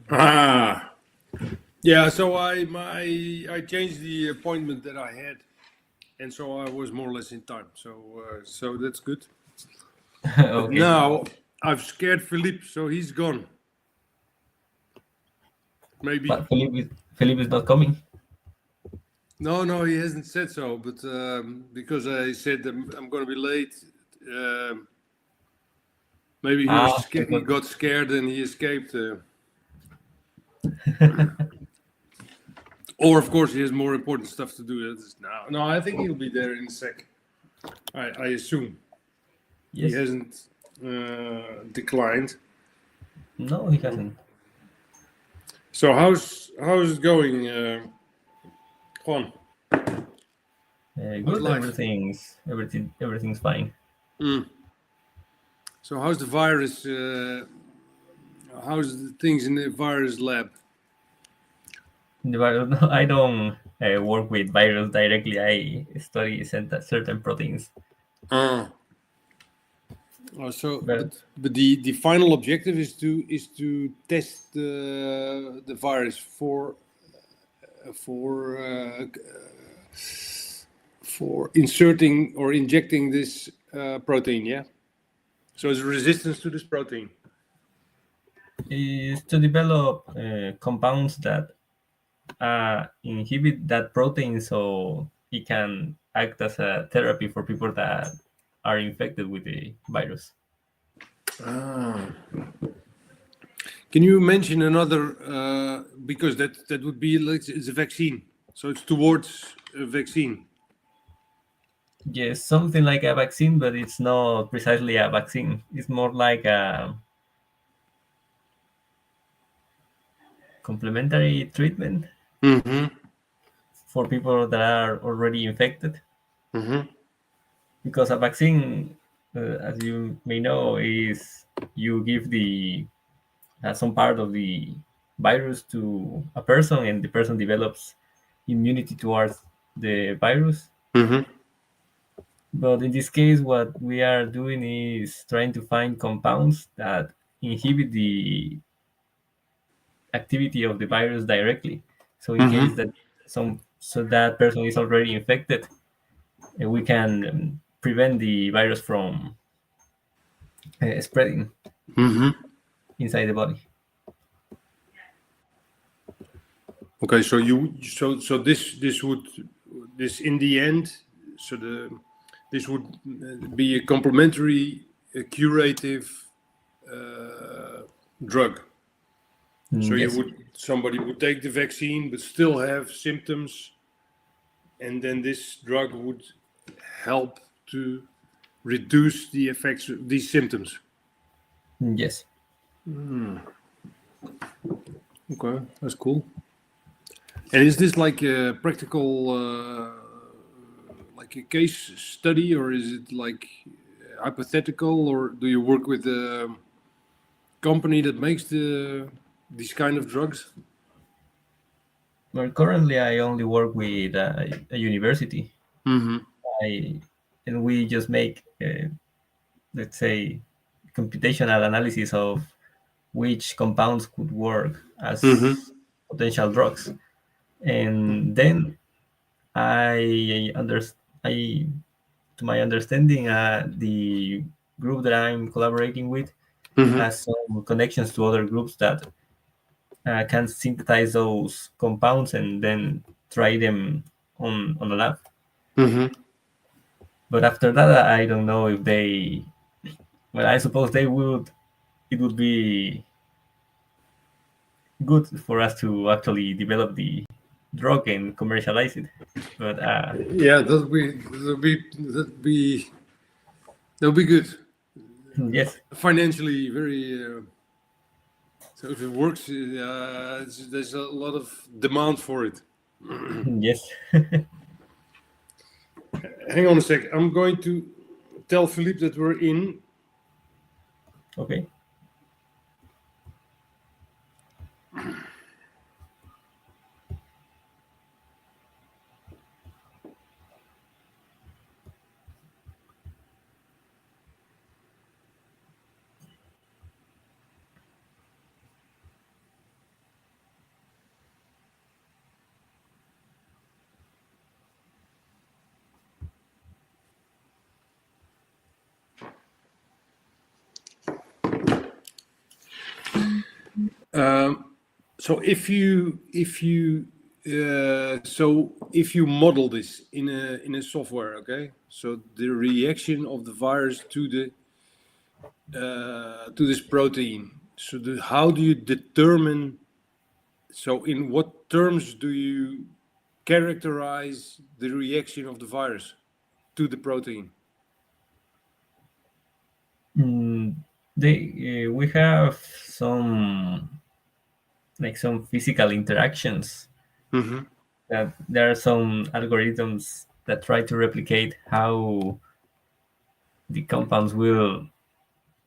Ah, yeah. So I changed the appointment that I had, and so I was more or less in time. So that's good. But Okay. now I've scared Philippe, so he's gone. Maybe. But Philippe is not coming. No, he hasn't said so. But because I said I'm going to be late, maybe he got scared and he escaped. Or of course he has more important stuff to do. Now. No, I think he'll be there in a sec. I assume. Yes. He hasn't declined. No, he hasn't. So how's it going, Juan? Good. Everything's fine. So how's the virus? How's the things in the virus lab? I don't work with virus directly. I study certain proteins. But the final objective is to test the virus for inserting or injecting this protein. Yeah. So it's resistance to this protein. Is to develop compounds that inhibit that protein, so it can act as a therapy for people that are infected with the virus. Can you mention another? Because that would be like it's a vaccine, so it's towards a vaccine. Yes, something like a vaccine, but it's not precisely a vaccine. It's more like a complementary treatment for people that are already infected. Because a vaccine, as you may know, is you give the some part of the virus to a person, and the person develops immunity towards the virus. But in this case, what we are doing is trying to find compounds that inhibit the activity of the virus directly. So in case that that person is already infected, we can prevent the virus from spreading inside the body. Okay, so this in the end, this would be a complementary, curative drug. So Yes. somebody would take the vaccine but still have symptoms, and then this drug would help to reduce the effects of these symptoms. Yes. Okay, that's cool. And is this like a practical, like a case study, or is it like hypothetical, or do you work with a company that makes these kind of drugs? Well, currently, I only work with a university. And we just make, let's say, computational analysis of which compounds could work as potential drugs. And then to my understanding, the group that I'm collaborating with has some connections to other groups that can synthesize those compounds and then try them on a lab. But after that, I don't know if they. Well, I suppose they would. It would be good for us to actually develop the drug and commercialize it. But yeah, that'll be good. Yes. Financially, very. So if it works, there's a lot of demand for it. Yes. Hang on a sec. I'm going to tell Philippe that we're in. Okay. So if you model this in a software, okay, so the reaction of the virus to this protein. So how do you determine? So in what terms do you characterize the reaction of the virus to the protein? We have some physical interactions. Mm-hmm. That there are some algorithms that try to replicate how the compounds will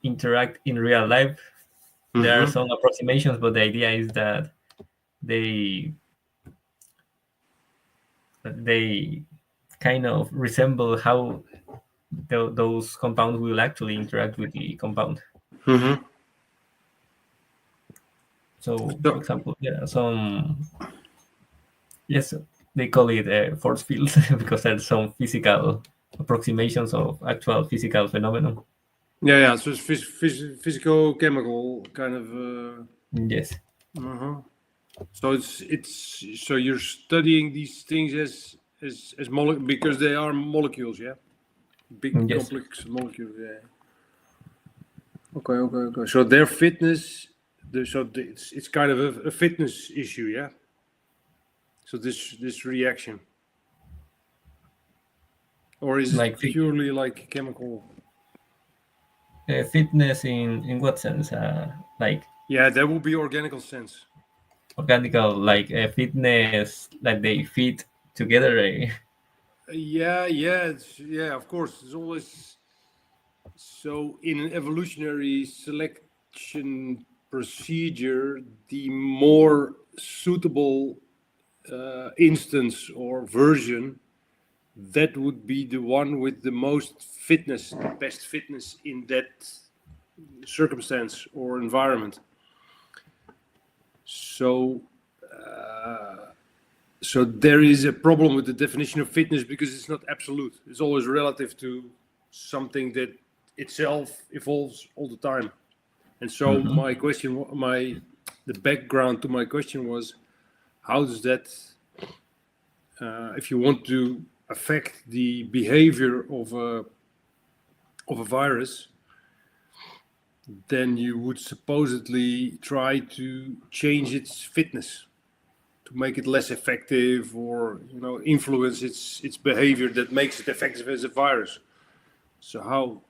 interact in real life. There are some approximations, but the idea is that they kind of resemble how those compounds will actually interact with the compound. Mm-hmm. So, for example, there are some, yes, they call it force fields because there's some physical approximations of actual physical phenomenon. Yeah. So it's physico-chemical kind of. Yes. So it's so you're studying these things as because they are molecules, yeah, big Yes. complex molecules, yeah. Okay. So their fitness, it's kind of a fitness issue, yeah. So this reaction, or is it purely like chemical? Fitness in what sense? Yeah, that would be organical sense. Organical, like fitness, like they fit together. Yeah, of course. It's always so in an evolutionary selection procedure, the more suitable instance or version, that would be the one with the most fitness, the best fitness in that circumstance or environment. So there is a problem with the definition of fitness because it's not absolute. It's always relative to something that itself evolves all the time. And so my question, the background to my question was, how does that, if you want to affect the behavior of a virus, then you would supposedly try to change its fitness to make it less effective, or influence its behavior that makes it effective as a virus. So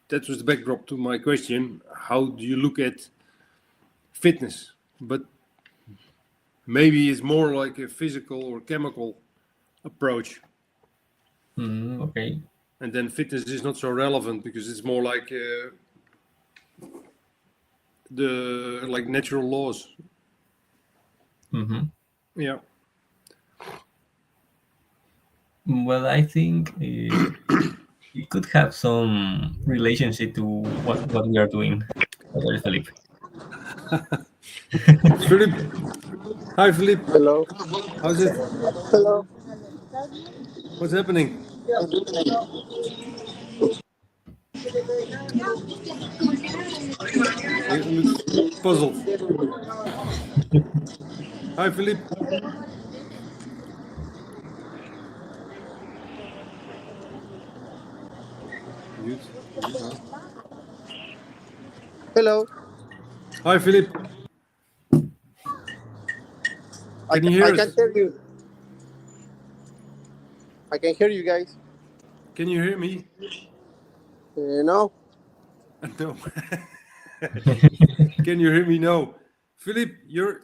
that was the backdrop to my question. How do you look at fitness? But maybe it's more like a physical or chemical approach. Okay. And then fitness is not so relevant because it's more like the natural laws. Yeah. Well, I think it could have some relationship to what we are doing. There is Philippe. Philip. Hi, Philip. Hello. How's it? Hello. What's happening? He looks puzzled. Hi, Philip. Mute. Huh? Hello. Hi, Philip. Can you hear I us? can hear you. I can hear you guys. Can you hear me? No. No. Can you hear me? No. Philip, your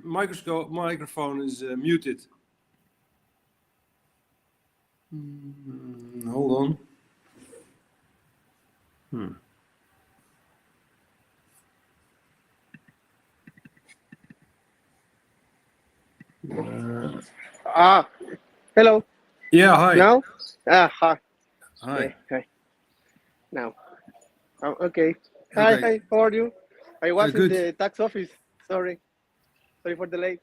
microphone is muted. Hold on. Hello. Yeah. Hi. Now. Hi. Hi. Yeah, hi. Now. Okay. Hi. Hi. How are you? I was in the tax office. Sorry for the late.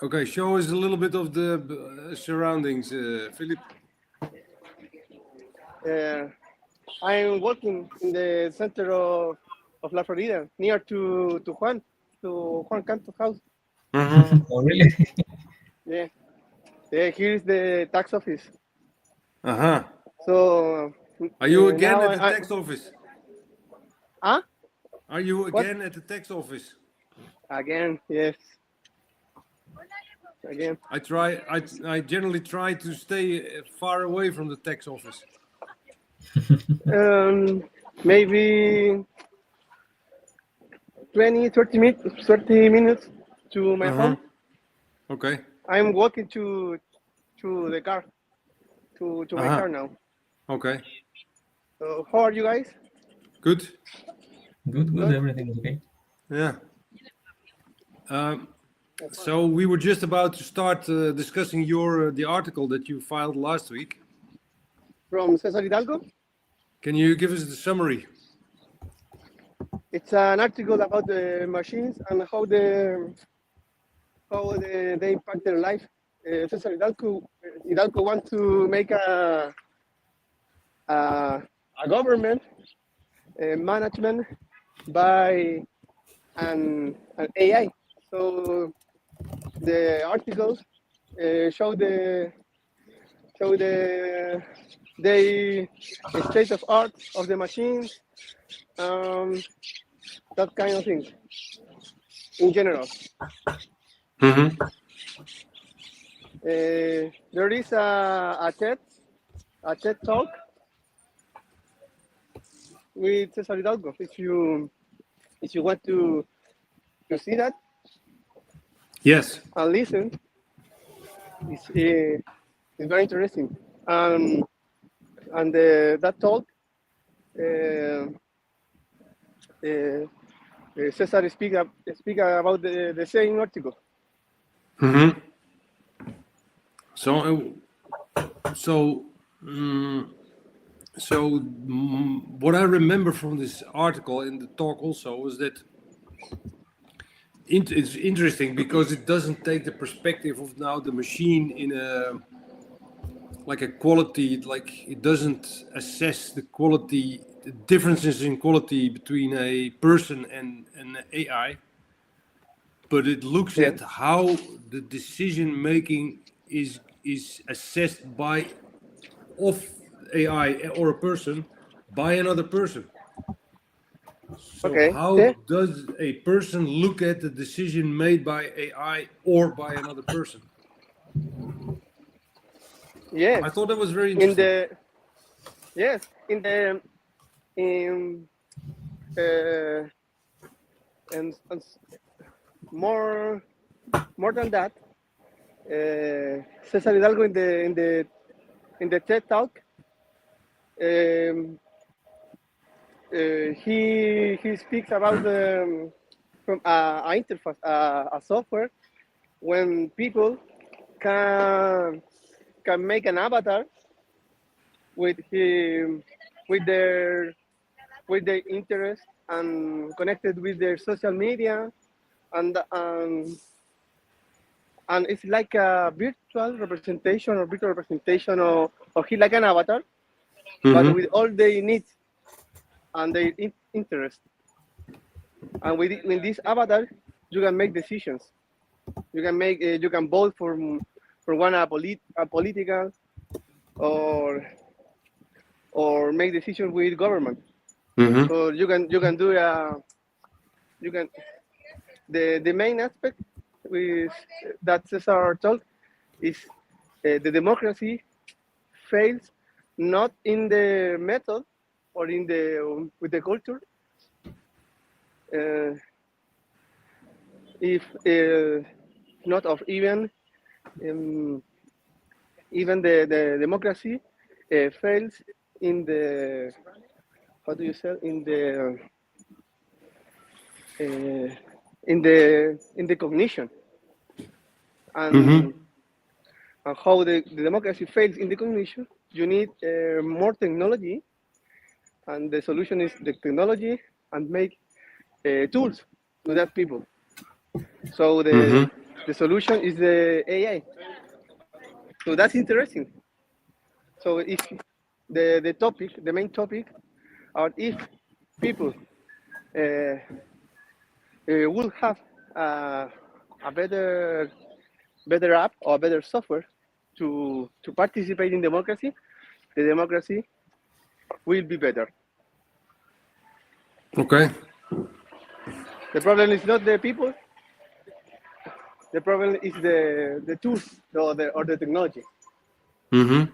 Okay. Show us a little bit of the surroundings, Philip. I'm working in the center of La Florida, near to Juan Canto's house. Oh, really? Yeah. Here is the tax office. Uh-huh. So Are you again now at the tax office? Huh? Are you What? again at the tax office? Again, yes. Again. I generally try to stay far away from the tax office. Maybe 30 minutes to my home. Okay. I'm walking to the car, to my car now. Okay. So how are you guys? Good. Good. Everything is okay. Yeah. So we were just about to start discussing the article that you filed last week. From Cesar Hidalgo. Can you give us the summary? It's an article about the machines and how they impact their life. Cesar Hidalgo wants to make a government management by an AI. So the articles show the state of art of the machines, that kind of thing in general. There is a TED talk with Cesar Hidalgo. If you want to see that, yes, and listen, it's very interesting. And that talk, Cesar speak about the same article. So what I remember from this article in the talk also was that it's interesting because it doesn't take the perspective of now the machine in a quality, like it doesn't assess the quality, the differences in quality between a person and an AI, but it looks at how the decision making is assessed of AI or a person by another person. So how does a person look at the decision made by AI or by another person? Yes. I thought that was very interesting. And more than that, Cesar Hidalgo in the TED talk, he speaks about from a interface, a software, when people can make an avatar with their interest and connected with their social media, and it's like a virtual representation of he, like an avatar, but with all their needs and their interest. And with this avatar, you can make decisions. You can vote for one a political, or make decisions with government. So you can do the main aspect with that Cesar told is the democracy fails not in the method or in with the culture. If not of even the democracy fails in the, how do you say, in the cognition, and how the democracy fails in the cognition. You need more technology, and the solution is the technology and make tools to that people. So the solution is the AI. So that's interesting. So the main topic, or if people will have a better app or better software to participate in democracy, the democracy will be better. Okay. The problem is not the people. The problem is the tools or the technology. Mm-hmm.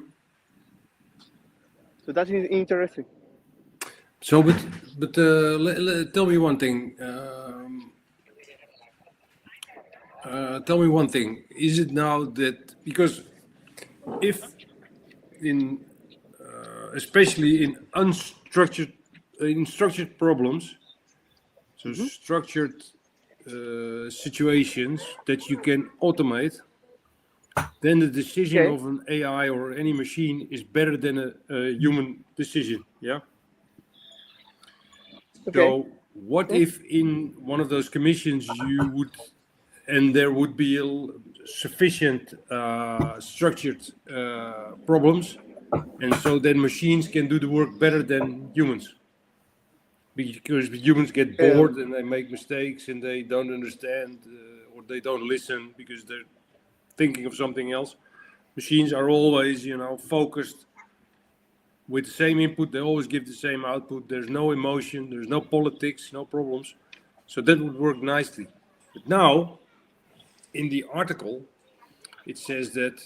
So that's interesting. So, but tell me one thing. Tell me one thing. Is it now that because if in especially in structured problems, so structured situations that you can automate, then the decision of an AI or any machine is better than a human decision. Yeah. Okay. So what if in one of those commissions you would, and there would be sufficient structured problems, and so then machines can do the work better than humans? Because humans get bored and they make mistakes and they don't understand or they don't listen because they're thinking of something else. Machines are always, focused with the same input. They always give the same output. There's no emotion. There's no politics, no problems. So that would work nicely. But now, in the article, it says that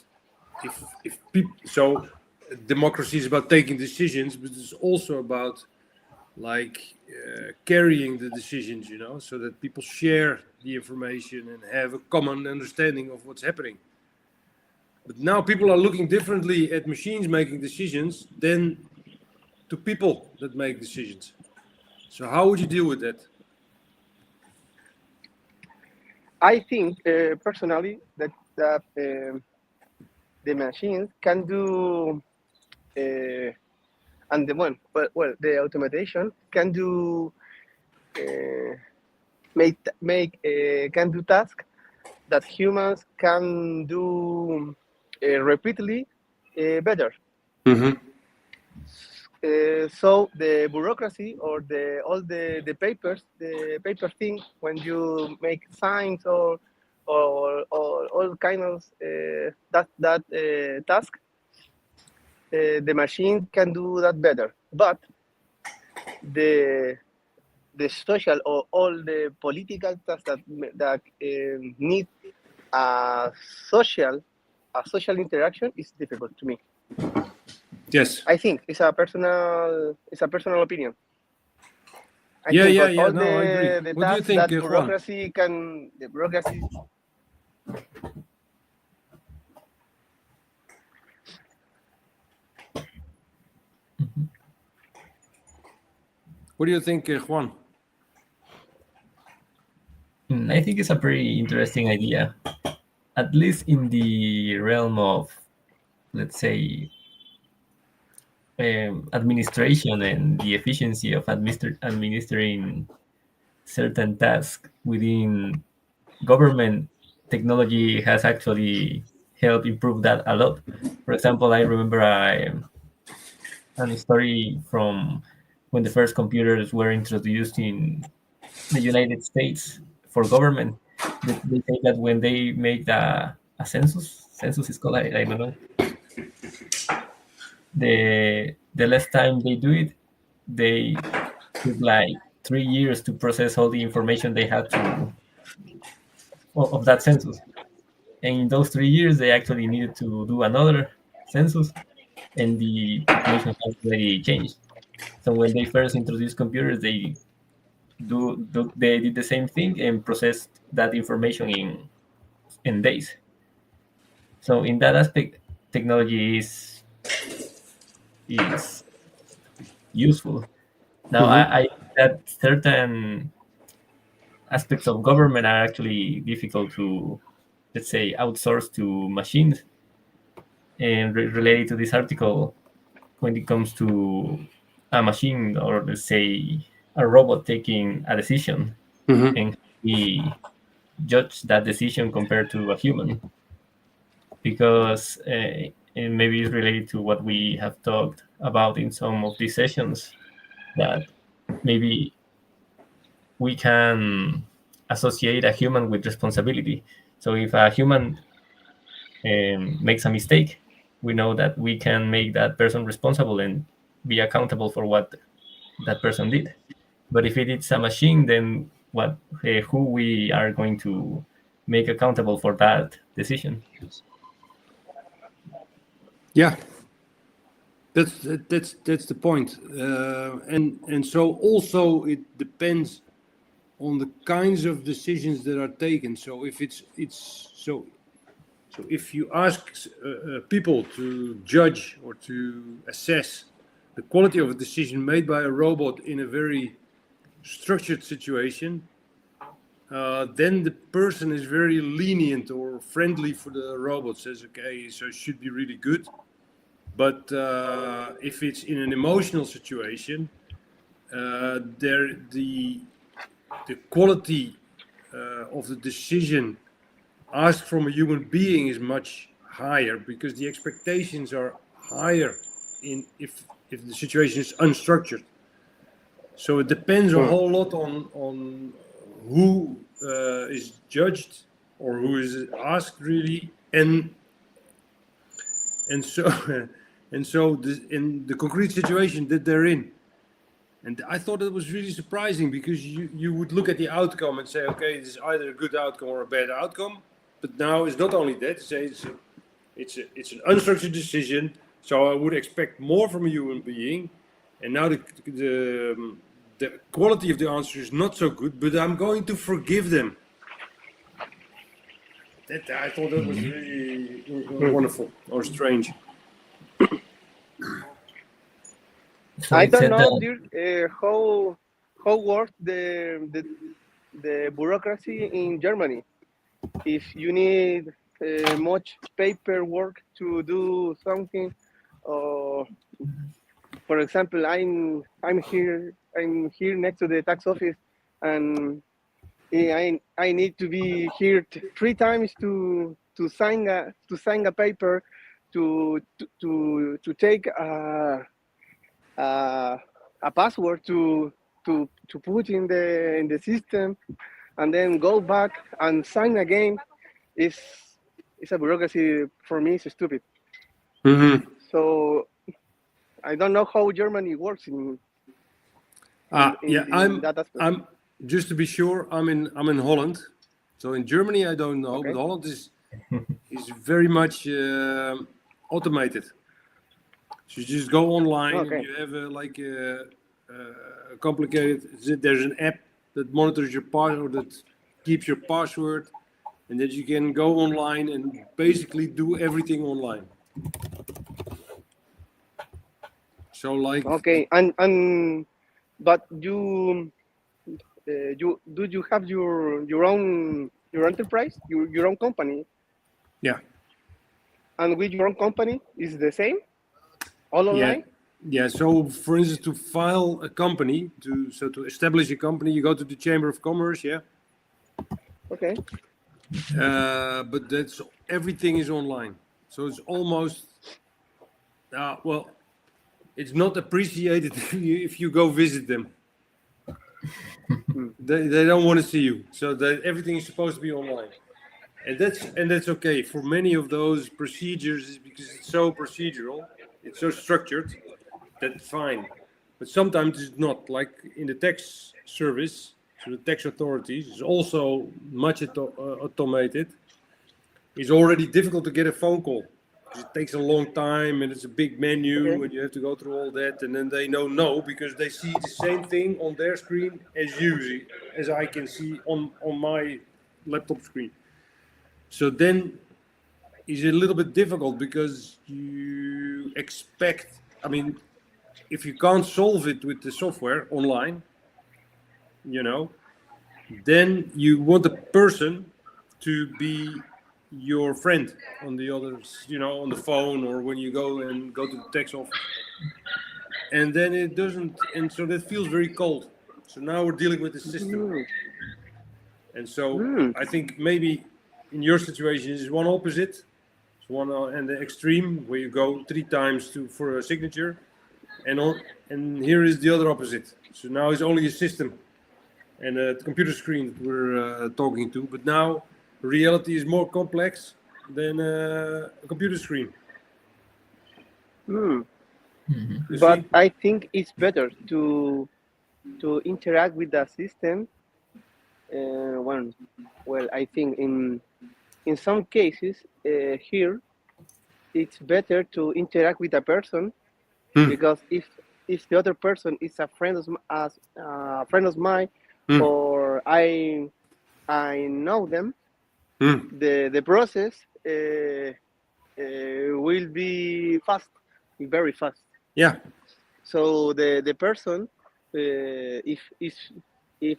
if people, so democracy is about taking decisions, but it's also about carrying the decisions, so that people share the information and have a common understanding of what's happening. But now people are looking differently at machines making decisions than to people that make decisions. So how would you deal with that? I think personally that the machines can do and the automation can do can do tasks that humans can do repeatedly better. Mm-hmm. So the bureaucracy or all the paper thing when you make signs or all kinds of task, the machine can do that better. But the social or all the political tasks that need a social interaction is difficult to me. Yes. I think it's a personal opinion. I agree. What do you think, that bureaucracy can the bureaucracy? What do you think, Juan? I think it's a pretty interesting idea, at least in the realm of, let's say, administration and the efficiency of administering certain tasks within government. Technology has actually helped improve that a lot. For example, I remember a story from when the first computers were introduced in the United States for government. They say that when they make a census is called, I don't know, the last time they do it, they took like 3 years to process all the information they had of that census. And in those 3 years, they actually needed to do another census, and the population has already changed. So when they first introduced computers, they did the same thing and processed that information in days. So in that aspect, technology is useful. Now, I that certain aspects of government are actually difficult to, let's say, outsource to machines. And related to this article, when it comes to a machine or, let's say, a robot taking a decision, and we judge that decision compared to a human, because and maybe it's related to what we have talked about in some of these sessions, that maybe we can associate a human with responsibility. So if a human makes a mistake, we know that we can make that person responsible and be accountable for what that person did. But if it is a machine, then who we are going to make accountable for that decision? Yeah, that's the point, and so also it depends on the kinds of decisions that are taken. So if so if you ask people to judge or to assess the quality of a decision made by a robot in a very structured situation, then the person is very lenient or friendly for the robot, says, okay, so it should be really good. But if it's in an emotional situation, the quality of the decision asked from a human being is much higher, because the expectations are higher if the situation is unstructured. So it depends a whole lot on who is judged or who is asked, really, and so in the concrete situation that they're in. And I thought it was really surprising, because you would look at the outcome and say, okay, this is either a good outcome or a bad outcome. But now it's not only that, it's an unstructured decision, so I would expect more from a human being. And now the quality of the answer is not so good, but I'm going to forgive them. I thought that was really wonderful or strange. So I it don't said know, that Dirk, how works the bureaucracy in Germany. If you need much paperwork to do something, or for example, I'm here next to the tax office, and I need to be here 3 times to sign a paper to take a password to put in the system, and then go back and sign again. It's a bureaucracy for me. It's stupid. Mm-hmm. So I don't know how Germany works in that aspect. I'm just to be sure, I'm in Holland. So in Germany I don't know, Okay. but Holland is very much automated. So you just go online, Okay. and you have a complicated. There's an app that monitors your password, that keeps your password, and that you can go online and basically do everything online. So Okay, and but you have your own enterprise, your own company? Yeah. And with your own company is the same, all online? Yeah. So for instance, to file a company, to establish a company, you go to the Chamber of Commerce. Yeah. Okay. But everything is online, so it's almost well, it's not appreciated if you go visit them. They don't want to see you, so everything is supposed to be online, and that's okay for many of those procedures, because it's so procedural, it's so structured, that's fine. But sometimes it's not, like in the tax service. So the tax authorities is also much automated. It's already difficult to get a phone call, because it takes a long time, and it's a big menu, Okay. and you have to go through all that, and then they know no, because they see the same thing on their screen as I can see on my laptop screen. So then it's a little bit difficult, because you expect, I mean, if you can't solve it with the software online, then you want the person to be your friend on the others, on the phone, or when you go to the tax office. And then it doesn't, and so that feels very cold. So now we're dealing with the system. And so I think maybe in your situation is one opposite. It's one and the extreme, where you go 3 times for a signature. and here is the other opposite. So now it's only a system and a computer screen that we're talking to. But now reality is more complex than a computer screen. Hmm. Mhm. But see? I think it's better to interact with the system. Well, I think in some cases here it's better to interact with a person, because if the other person is a friend of friend of mine, or I know them, the process will be fast, very fast. Yeah. So the person, if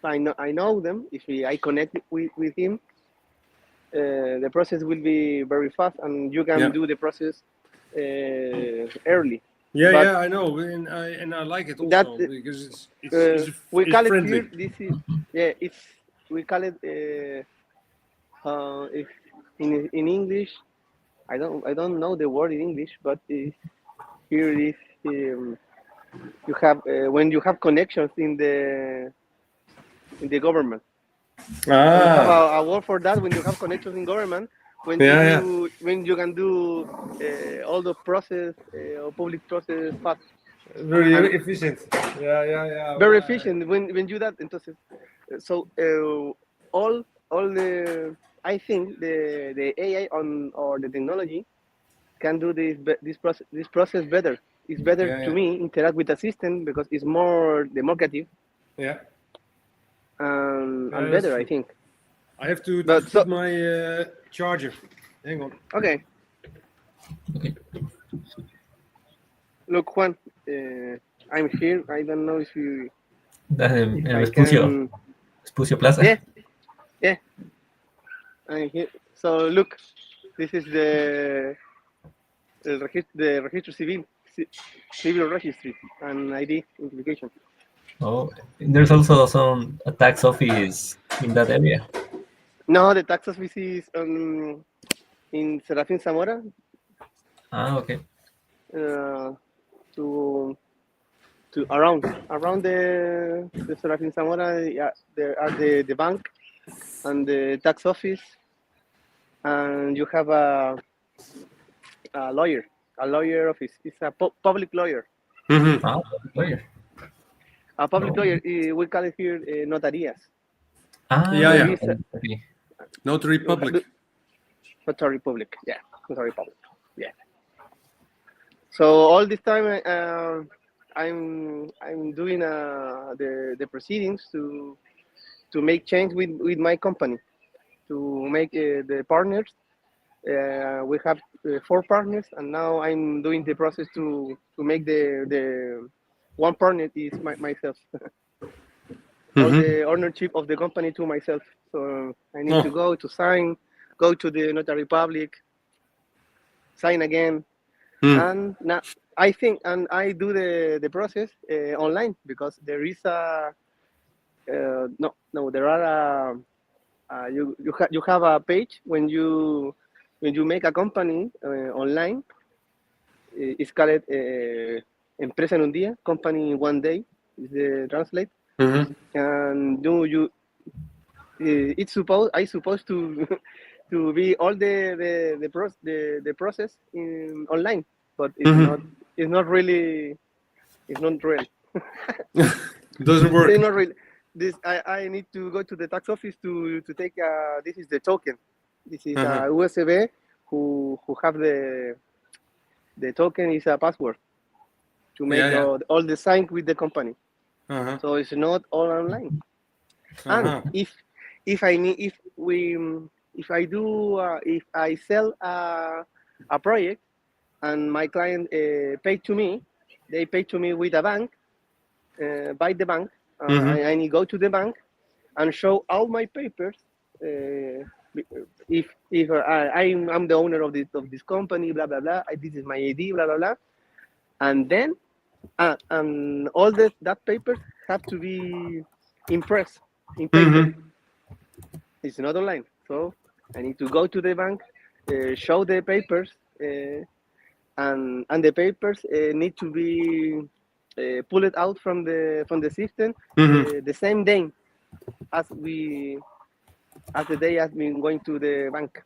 I know them, if I connect with him, the process will be very fast, and you can do the process early. Yeah, But yeah, I know, and I like it that also because it's we call it friendly. here. This is we call it if in English. I don't know the word in English, but here it is. You have when you have connections in the government. So we have a word for that when you have connections in government. When you can do all the process or public process fast. Very And efficient. Yeah. very efficient when you that. Entonces, so all the I think the AI or the technology can do this process better. It's better to me interact with the system because it's more democratic. Yeah. And better, I think. I have to put my charger. Hang on. Okay. Look, Juan, I'm here. I don't know if you. En el I Vespucio, Vespucio Plaza. Yeah. I'm here. So look, this is the registro civil registry and ID identification. Oh, there's also a tax office in that area. No, the tax office is in Serafín Zamora. Okay. To around the Serafín Zamora, there are the bank and the tax office, and you have a lawyer office. It's a public lawyer. Lawyer. A public lawyer. We call it here notarías. Yeah. Notary public. Notary public. Yeah, notary public. Yeah. So all this time, I'm doing the proceedings to make change with my company, to make the partners. We have 4 partners, and now I'm doing the process to make the one partner is myself. All the ownership of the company to myself. So I need to go to sign, go to the notary public, sign again. And now I think, and I do the process online, because there is there are you have a page when you make a company online. It's called Empresa en un día, company in one day is the translate. And it's supposed to to be all the process in online, but it's not real. Doesn't work. It's not really. This I need to go to the tax office to take this is the token. This is a USB who have the token is a password to make all the sign with the company. So it's not all online. And if I sell a project and my client pay to me, they pay to me with a bank, by the bank. I need to go to the bank and show all my papers. If I'm the owner of this company, blah blah blah. This is my ID, blah blah blah, and then and all that papers have to be impressed in paper. It's not online, so I need to go to the bank, show the papers, and the papers need to be pull it out from the system the same day as the day as me going to the bank.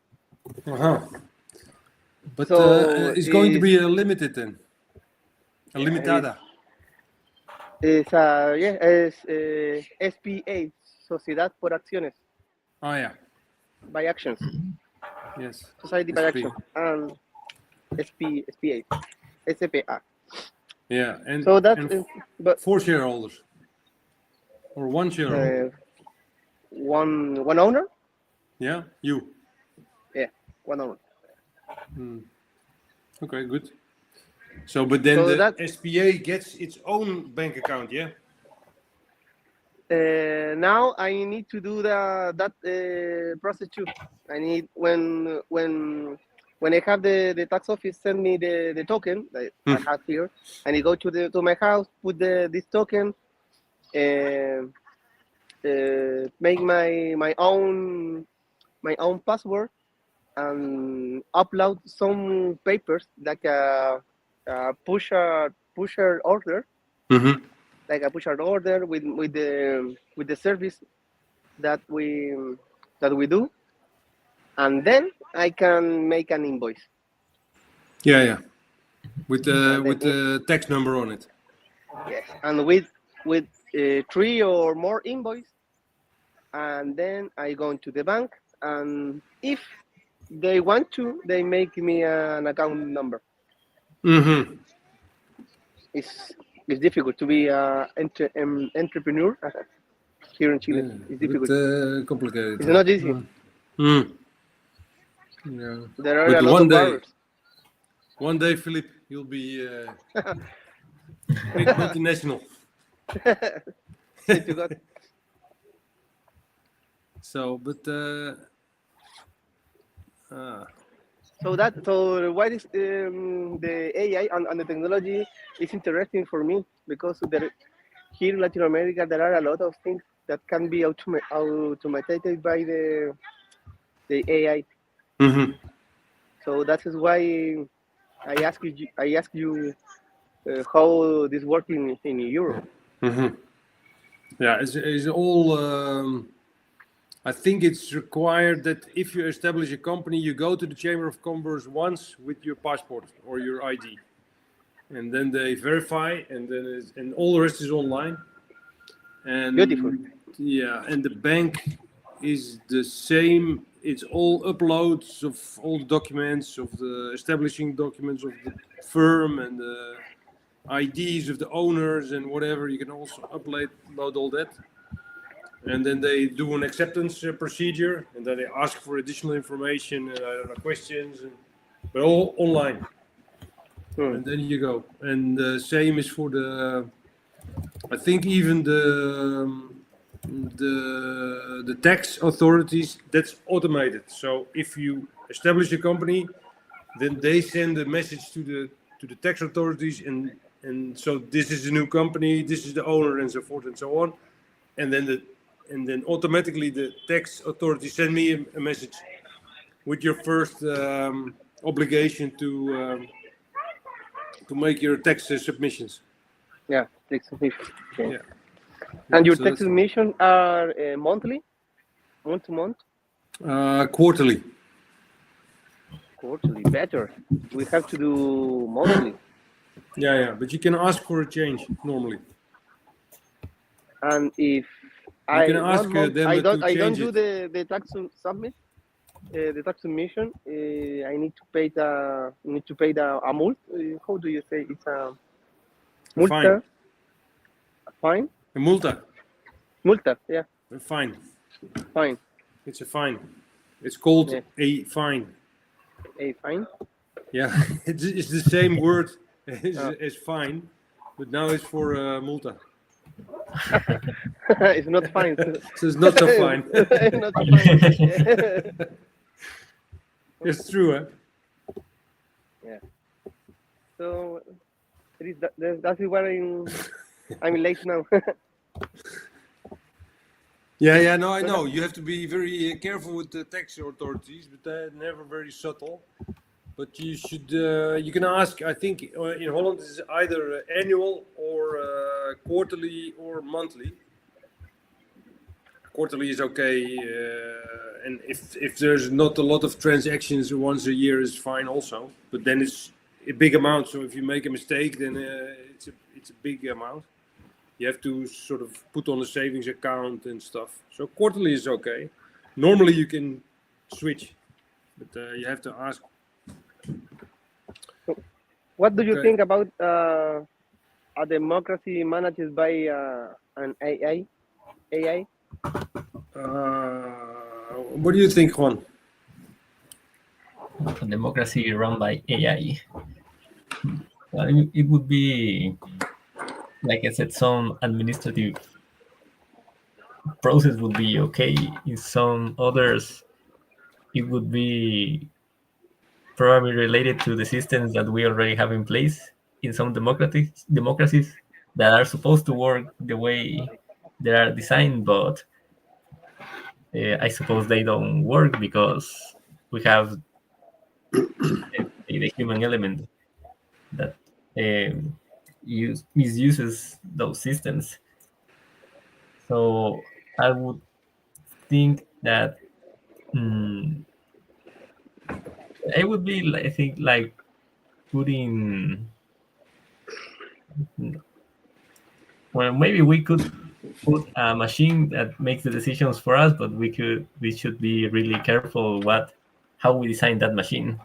But So it's going to be a limited then, a limitada. It's SPA, Sociedad por Acciones, Oh yeah, by actions, yes. Society by SP. action, and SPA, SPA. Yeah, and So that's and but 4 shareholders or 1 shareholder. one owner. Yeah, you. Yeah, one owner. Okay, good. So, but then So the that SPA gets its own bank account, yeah? now I need to do that process too. I need when I have the tax office send me the token that I have here, and I go to my house, put this token, make my own password, and upload some papers like a pusher order, like a pusher order with the service that we do, and then I can make an invoice. Yeah, yeah. With And the tax number on it. yes, and with 3 or more invoice, and then I go into the bank, and if they want to, they make me an account number. It's difficult to be an entrepreneur here in Chile. It's difficult. Complicated. It's not easy. Yeah. There are But a lot of barriers. One day, Philippe, you'll be big multinational. Thank you, God. So, but so why is the AI and the technology is interesting for me, because here in Latin America there are a lot of things that can be automated by the AI. So that is why I ask you how this works in Europe. yeah, it's all. I think it's required that if you establish a company, you go to the Chamber of Commerce once with your passport or your ID, and then they verify, and then and all the rest is online. And Beautiful. Yeah, and the bank is the same. It's all uploads of all the documents of the establishing documents of the firm and the IDs of the owners and whatever. You can also upload all that. And then they do an acceptance procedure, and then they ask for additional information and questions, but all online. And then you go. And the same is for I think even the tax authorities. That's automated. So if you establish a company, then they send a message to the tax authorities, and so this is a new company, this is the owner, and so forth and so on, and then automatically the tax authorities send me a message with your first obligation to make your tax submissions. Yeah, tax submission. Okay. Yeah. And your so tax submission are monthly, month to month? Quarterly. Quarterly, better. We have to do monthly. Yeah, but you can ask for a change normally. And if you can ask them I don't change do it. the tax submit, the tax submission, I need to pay a multa. How do you say it's a multa? Fine. A multa. Multa, yeah. A fine. Fine. It's a fine. It's called a fine. A fine. Yeah, it's the same word as fine, but now it's for multa. It's not fine. So it's not so fine. It's not so fine. It's true, huh? Yeah. So that's why I'm late now. Yeah, no, I know. You have to be very careful with the tax authorities, but they're never very subtle. but you should you can ask. I think in Holland it's either annual or quarterly or monthly. Quarterly is okay, and if there's not a lot of transactions, once a year is fine also. But then it's a big amount, so if you make a mistake, then it's a big amount. You have to sort of put on a savings account and stuff. So quarterly is okay. Normally you can switch, but you have to ask. What do you think about a democracy managed by an AI? What do you think, Juan? A democracy run by AI. Well, it would be, like I said, some administrative process would be okay. In some others, it would be probably related to the systems that we already have in place in some democracies that are supposed to work the way they are designed, but I suppose they don't work because we have the human element that misuses those systems. So I would think that it would be, I think, like putting. Well, maybe we could put a machine that makes the decisions for us, but we should be really careful how we design that machine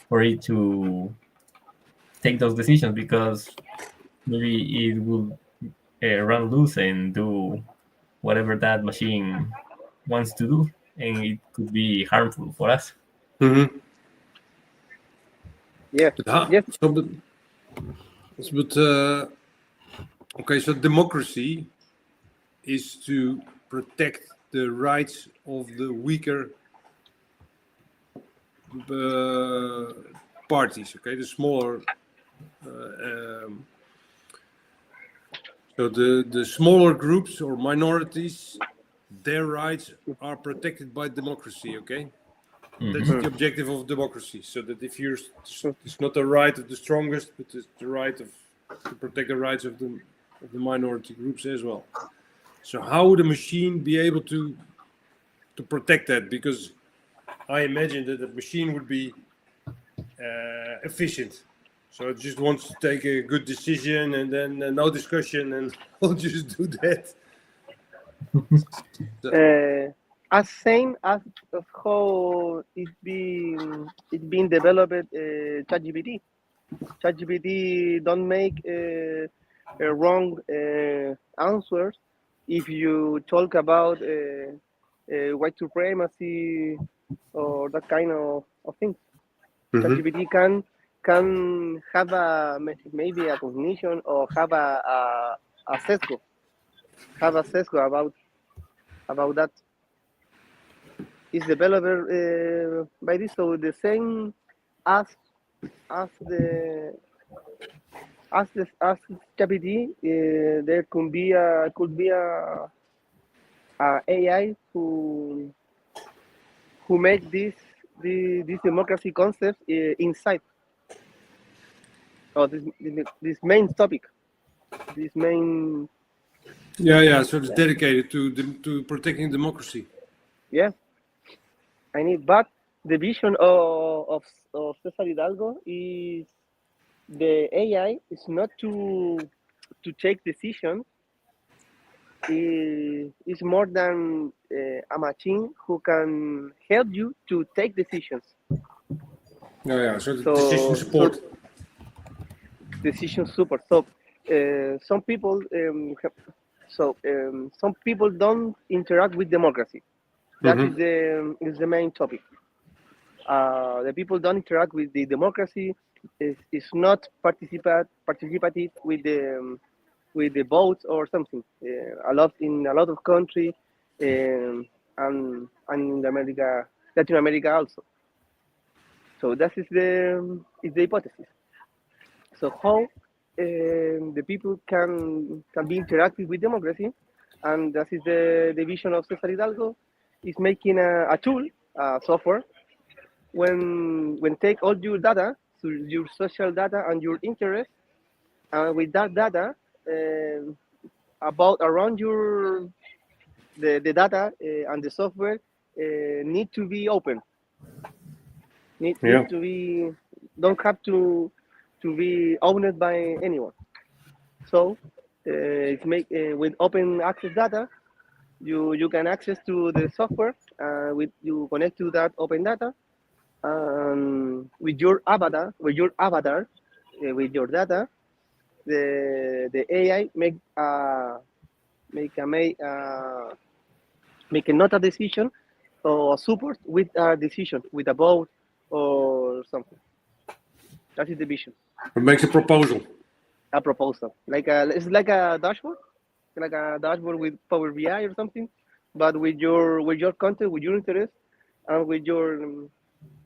for it to take those decisions, because maybe it will run loose and do whatever that machine wants to do, and it could be harmful for us. Mm-hmm. Yeah. Yes. Okay, so democracy is to protect the rights of the weaker parties. Okay, the smaller. So the smaller groups or minorities, their rights are protected by democracy. Okay. That's the objective of democracy. So that if it's not the right of the strongest, but it's the right to protect the rights of the minority groups as well. So how would a machine be able to protect that? Because I imagine that the machine would be efficient. So it just wants to take a good decision and then no discussion, and we'll just do that. As same as how it's being developed, ChatGPT. ChatGPT don't make wrong answers if you talk about white supremacy or that kind of things. ChatGPT can have maybe a cognition or have a sesgo, about that. Is developed by this, so the same as ChatGPT, there could be a AI who make this democracy concept inside, or this main topic, this main. Yeah. So it's dedicated to protecting democracy. Yeah. But the vision of César Hidalgo is the AI is not to take decisions. It's more than a machine who can help you to take decisions. Yeah. So decision support. Decision support. So some people some people don't interact with democracy. That is the main topic. The people don't interact with the democracy. Is not participative with the votes or something. In a lot of countries, and in Latin America also. So that is the hypothesis. So how the people can be interactive with democracy, and that is the vision of César Hidalgo, is making a tool, a software, when take all your data, so your social data and your interest, and with that data around the data and the software need to be open. Need to be, don't have to be owned by anyone. So it's with open access data, you can access to the software you connect to that open data, with your avatar, with your data, the AI make not a decision or support with a decision, with a vote or something. That is the vision. It makes a proposal. A proposal, it's like a dashboard, with Power BI or something, but with your content, with your interest, and with your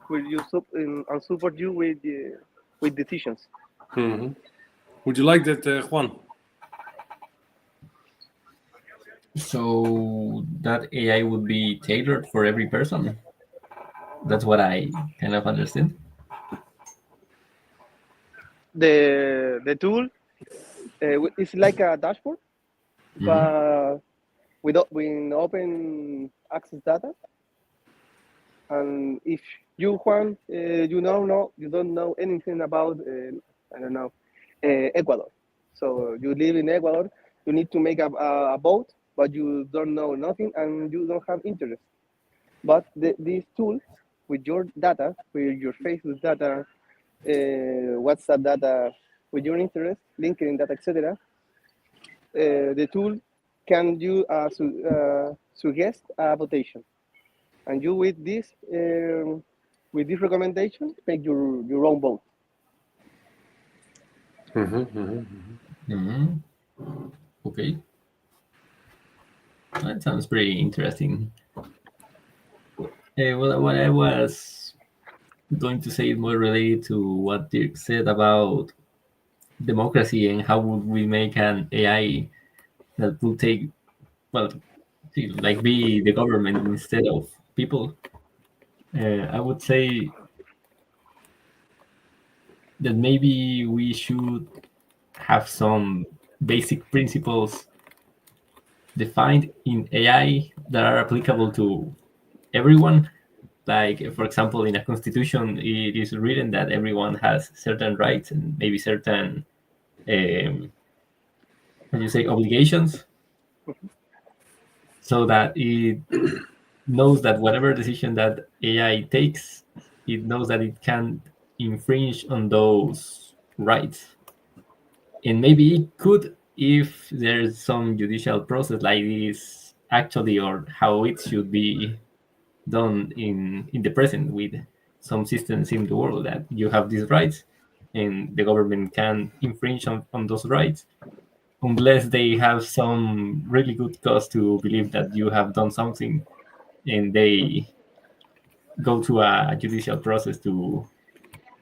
and support you with decisions. Mm-hmm. Would you like that, Juan? So that AI would be tailored for every person. That's what I kind of understand. The tool is like a dashboard, but with open access data. And if you, Juan, you don't know anything about I don't know Ecuador. So you live in Ecuador, you need to make a vote, but you don't know nothing and you don't have interest. But this tool, with your data, with your Facebook data, WhatsApp data, with your interest, LinkedIn data, etc., the tool can suggest a votation, and you with this recommendation make your own vote. Okay, that sounds pretty interesting. Well, what I was going to say is more related to what Dirk said about democracy and how would we make an AI that will take, well, like be the government instead of people. I would say that maybe we should have some basic principles defined in AI that are applicable to everyone. Like, for example, in a constitution, it is written that everyone has certain rights and maybe certain, how do you say, obligations, so that it knows that whatever decision that AI takes, it knows that it can't infringe on those rights. And maybe it could if there's some judicial process like this actually, or how it should be done in the present with some systems in the world, that you have these rights and the government can infringe on those rights unless they have some really good cause to believe that you have done something, and they go to a judicial process to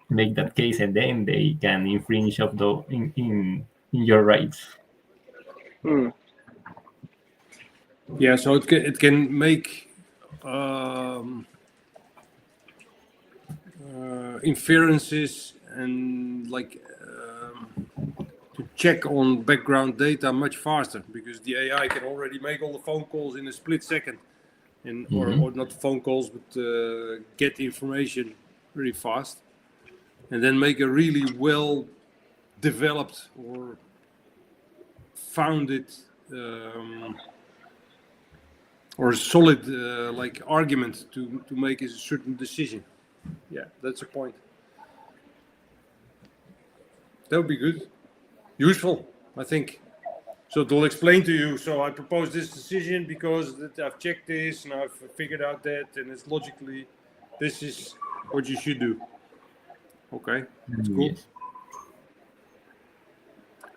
make that case, and then they can infringe of in your rights. Yeah, so it can make inferences and to check on background data much faster, because the AI can already make all the phone calls in a split second, and or not phone calls, but get information really fast, and then make a really well developed or founded or solid argument to make a certain decision. Yeah, that's a point. That would be good. Useful, I think. So they'll explain to you, so I propose this decision because I've checked this and I've figured out that, and it's logically, this is what you should do. Okay, that's cool. Yes.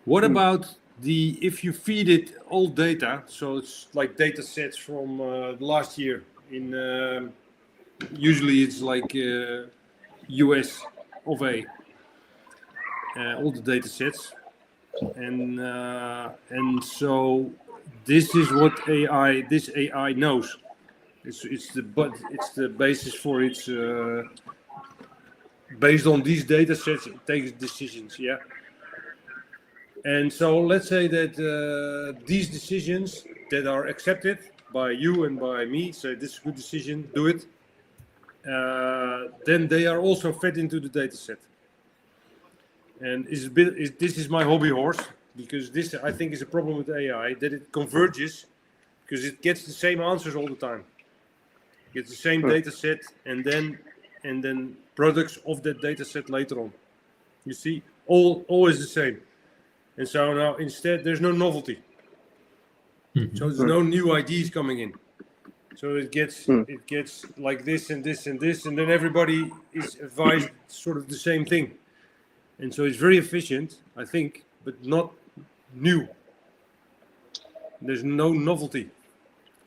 What about if you feed it old data, so it's like data sets from last year, usually it's like US of A, all the data sets, and so this is what this AI knows. It's the basis for its based on these data sets it takes decisions. Yeah. And so let's say that these decisions that are accepted by you and by me, say this is a good decision, do it. Then they are also fed into the data set. And this is my hobby horse, because this I think is a problem with AI, that it converges because it gets the same answers all the time. It gets the same data set and then products of that data set later on. You see, always the same. And so now instead there's no novelty. So there's no new ideas coming in. So it gets like this and this and this, and then everybody is advised sort of the same thing. And so it's very efficient, I think, but not new. There's no novelty.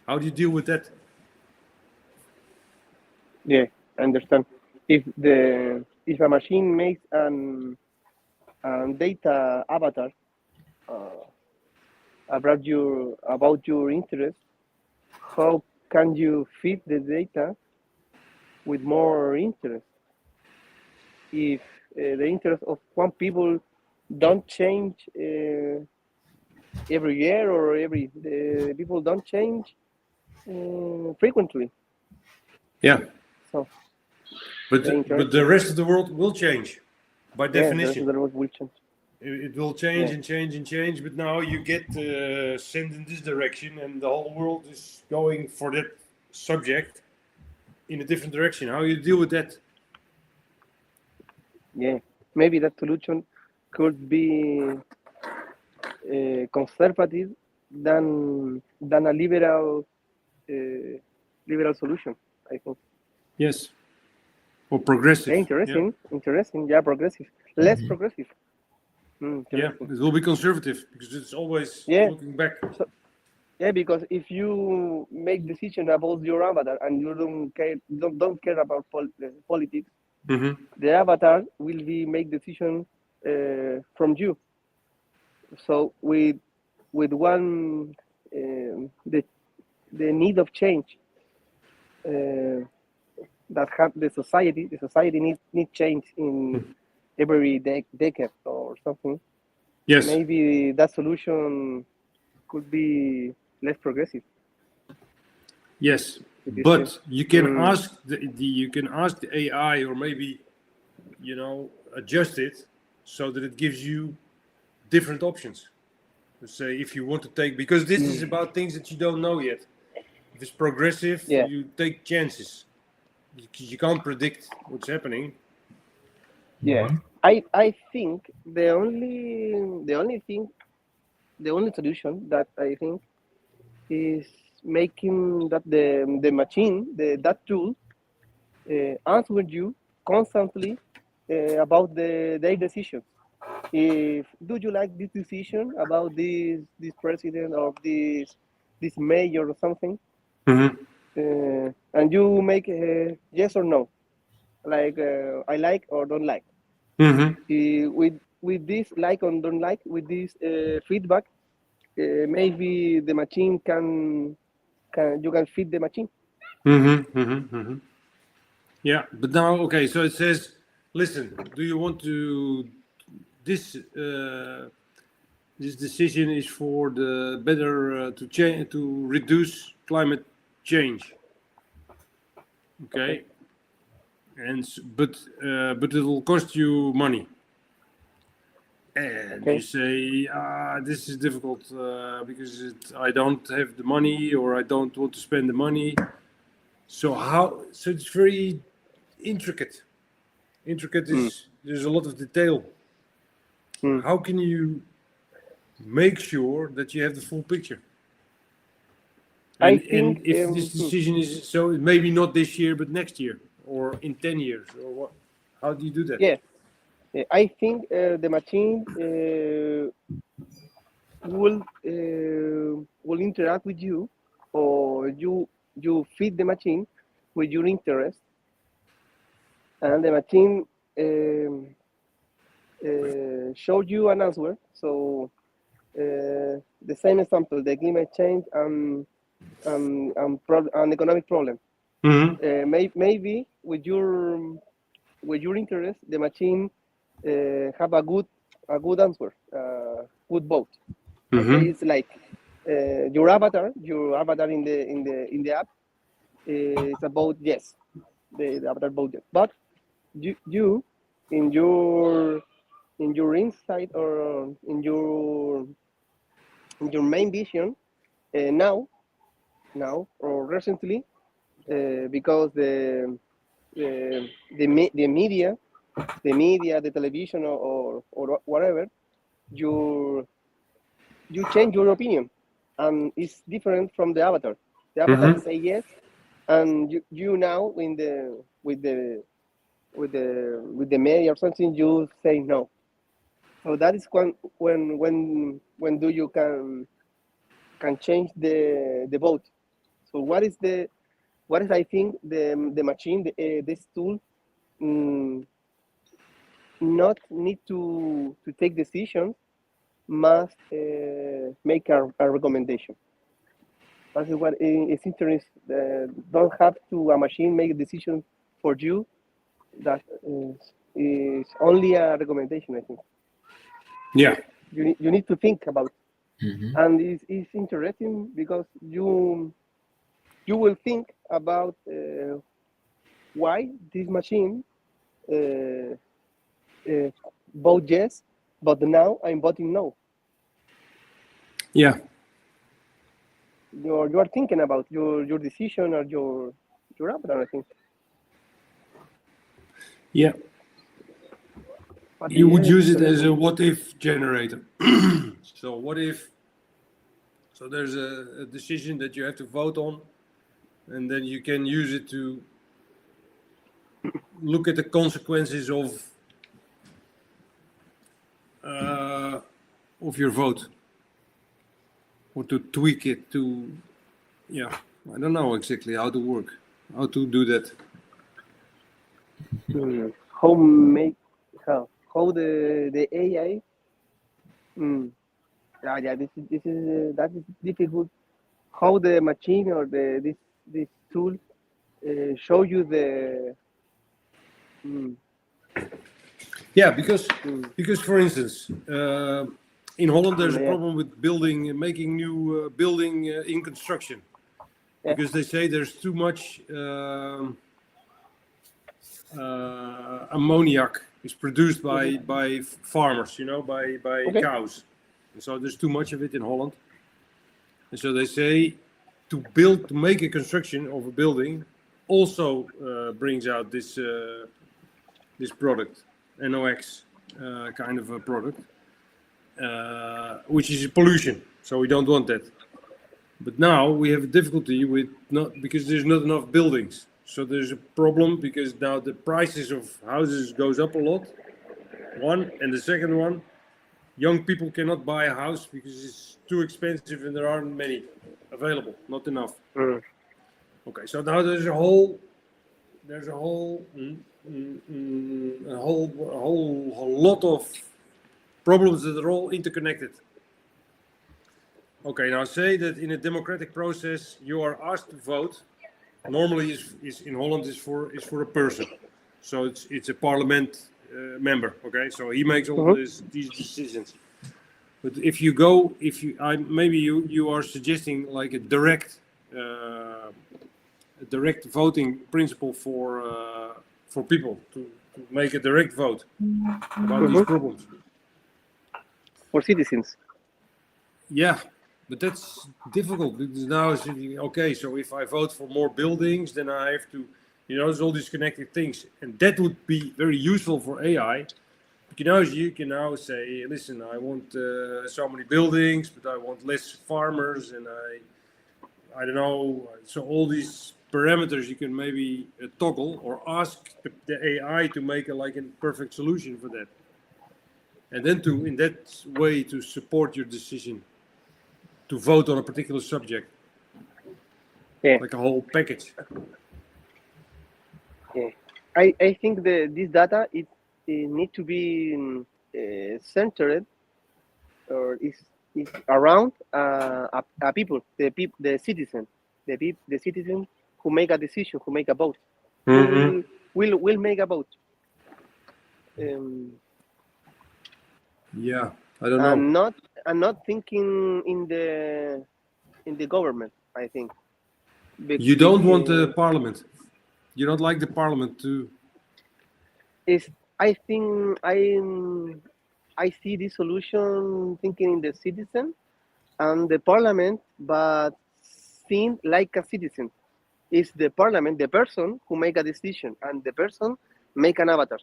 How do you deal with that? Yeah, I understand. If a machine makes an data avatar about your interest, how can you fit the data with more interest? If the interest of one people don't change every year or the people don't change frequently. Yeah. So, but the rest of the world will change by definition. The rest of the world will change. It will change and change and change, but now you get sent in this direction, and the whole world is going for that subject in a different direction. How you deal with that? Yeah, maybe that solution could be conservative than a liberal solution, I think. Yes. Or progressive. Interesting. Yeah, progressive. Less progressive. Yeah, it will be conservative because it's always looking back. So, because if you make decision about your avatar and you don't care about politics, the avatar will be make decision from you. So with one the need of change that have the society need change in every decade or something. Yes. Maybe that solution could be less progressive. Yes, but you can ask you can ask the AI, or maybe adjust it so that it gives you different options. Let's say if you want to take, because this is about things that you don't know yet. If it's progressive, you take chances. You can't predict what's happening. Yeah, I think the only solution that I think is making that the machine, that tool, answer you constantly about their decisions. If do you like this decision about this president or this mayor or something, and you make yes or no, like I like or don't like. With this like or don't like, with this feedback, maybe the machine you can feed the machine. Yeah, but now okay, so it says, listen, do you want to this decision is for the better to reduce climate change. Okay. And but it will cost you money. And you say, this is difficult because I don't have the money, or I don't want to spend the money. So it's very intricate. Intricate is there's a lot of detail. How can you make sure that you have the full picture? And if this decision is so, maybe not this year, but next year, or in 10 years, or what? How do you do that? Yeah, I think the machine will interact with you, or you feed the machine with your interest, and the machine show you an answer. So the same example, the climate change an economic problem. Maybe with your interest, the machine have a good answer, good vote. Okay, it's like your avatar in the app is about yes, the avatar vote yes. But you in your insight or in your main vision now or recently because the media, the television or whatever, you change your opinion, and it's different from the avatar. The avatar say yes, and you now in the with the media or something, you say no. So that is when do you can change the vote. So what is I think the machine this tool not need to take decisions, must make a recommendation. That's what is interesting. Don't have to a machine make a decision for you. That is only a recommendation, I think. Yeah. You need to think about it. And it's interesting because you will think about why this machine vote yes, but now I'm voting no. Yeah. You are thinking about your decision or your avatar, I think. Yeah. But You would yeah, use it as a what if generator. So what if? So there's a decision that you have to vote on, and then you can use it to look at the consequences of your vote, or to tweak it to, yeah, I don't know exactly how to do that. How the AI? Yeah, this is that is difficult. How the machine or this tool show you the. Yeah, because for instance, in Holland there's a Yeah. problem with making new building in construction, because they say there's too much ammoniac is produced by farmers, by Okay. cows. And so there's too much of it in Holland. And so they say to make a construction of a building also brings out this product, NOx kind of a product, which is pollution. So we don't want that. But now we have a difficulty because there's not enough buildings. So there's a problem because now the prices of houses goes up a lot. One, and the second one, young people cannot buy a house because it's too expensive and there aren't many available, not enough. Okay, so now there's a whole lot of problems that are all interconnected. Okay, now say that in a democratic process you are asked to vote. Normally, is in Holland is for a person, so it's a parliament member. Okay, so he makes all these decisions. But if maybe you are suggesting like a direct voting principle for people to make a direct vote about these problems for citizens. Yeah, but that's difficult because now it's okay. So if I vote for more buildings, then I have to, there's all these connected things, and that would be very useful for AI. Because you can now say, listen, I want so many buildings, but I want less farmers, and I don't know. So all these parameters you can maybe toggle or ask the AI to make a perfect solution for that, and then in that way to support your decision to vote on a particular subject, like a whole package. Yeah, I think this data it need to be centered, or is is around people, the citizen, the citizen who make a decision, who make a vote, will make a vote. Yeah, I don't know. And not thinking in the government, I think. You don't want the parliament. You don't like the parliament to. I think I see this solution thinking in the citizen and the parliament, but seen like a citizen. Is the parliament the person who make a decision, and the person make an avatar,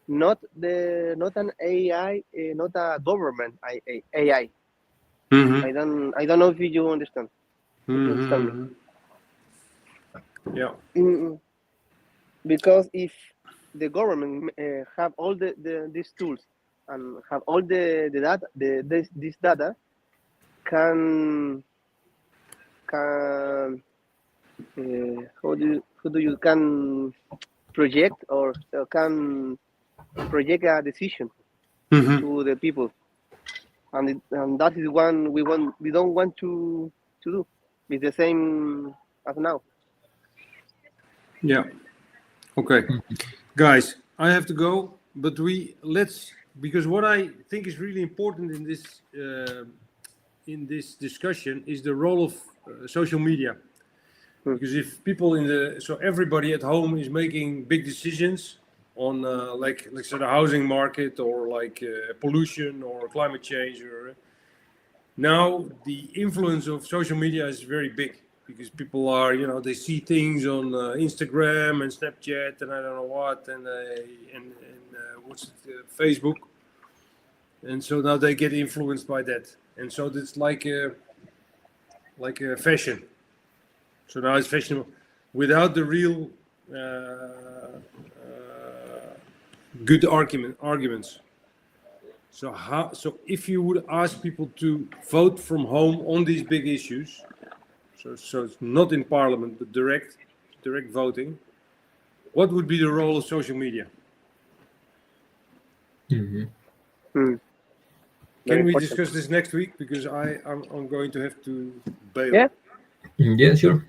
not an AI, not a government AI. I don't know if you understand. If you understand me. Yeah. Because if the government have all these tools and have all the data, this data can how do you can project or can project a decision to the people, and that is one we don't want to do. It's the same as now. Yeah. Okay, guys, I have to go, but because what I think is really important in this discussion is the role of social media. Because if people so everybody at home is making big decisions on like let's say the housing market or like pollution or climate change, or now the influence of social media is very big. Because people are, they see things on Instagram and Snapchat and I don't know what, and what's it, Facebook, and so now they get influenced by that, and so it's like a fashion. So now it's fashionable without the real good arguments. So if you would ask people to vote from home on these big issues. So it's not in parliament, but direct voting. What would be the role of social media? Can we discuss this next week? Because I'm going to have to bail. Yeah. Yeah, sure.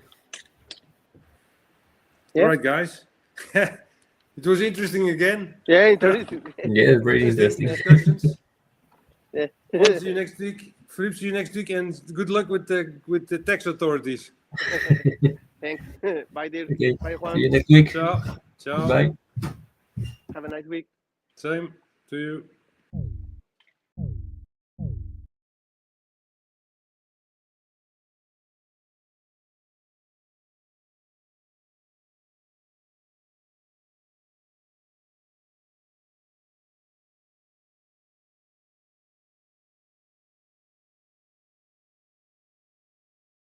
Yeah. All right, guys. It was interesting again. Yeah, interesting. Yeah, very interesting. Discussions. Yeah. I'll see you next week. Philippe, see you next week, and good luck with the tax authorities. Thanks. Bye, dear. Okay. Bye, Juan. See you next week. Ciao. Ciao. Bye. Have a nice week. Same to you.